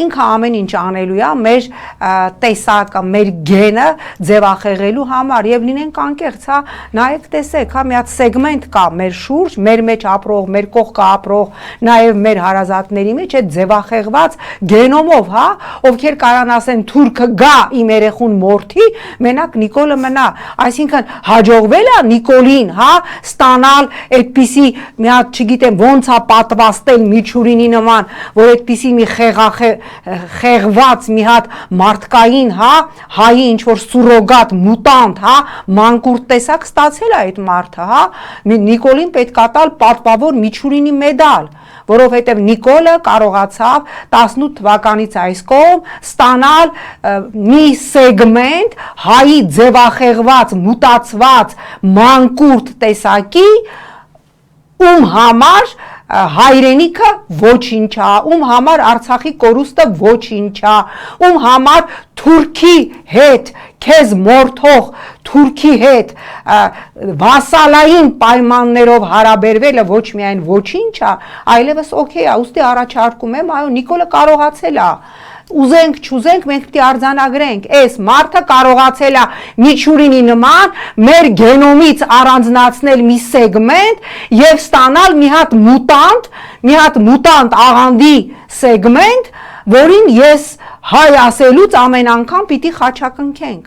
Ինքը ամեն ինչ անելու է մեր տեսակը, մեր գենը ձևախեղելու համար եւ լինենք անկեղծ, հա, նաեւ տեսեք, հա, մի հատ սեգմենտ կա մեր շուրջ, մեր մեջ ապրող, մեր կողքը ապրող, նաեւ մեր հարազատների մեջ այդ ձևախեղված գենոմով, հա, ովքեր կարան ասեն թուրքը գա իմ երեխուն մորթի, մենակ Նիկոլը մնա, այսինքն հաջողվել է Նիկոլին, հա, ստանալ այդպիսի մի հատ, չգիտեմ, ոնց է պատվաստել Միչուրինի նման, որ այդպիսի մի խեղված մի հատ մարդկային, հա, հայի ինչ որ սուրոգատ մուտանտ, հա, մանկուրտ տեսակ ստացել է այդ մարդը, հա, Նիկոլին պետք է տալ պատվավոր Միչուրինի մեդալ, որովհետև Նիկոլը կարողացավ 18 թվականից այս կողմ ստանալ մի սեգմենտ հայի ձևախեղված, մուտացված մանկուրտ տեսակի, ում համար հայրենիքը ոչինչ է, ում համար Արցախի կորուստը ոչինչ է, ում համար Թուրքի հետ, քեզ մորթող Թուրքի հետ վասալային պայմաններով հարաբերվելը ոչ միայն ոչինչ է, այլևս օքեյ է, ուստի առաջարկում եմ, այո, Նիկոլը կարողացել է, ուզենք չուզենք մենք պիտի արձանագրենք, այս մարդը կարողացել է Միչուրինի նման մեր գենոմից առանձնացնել մի սեգմենտ եւ ստանալ մի հատ մուտանտ աղանդի սեգմենտ, որին ես հայ ասելուց ամեն անգամ պիտի խաչակնքենք։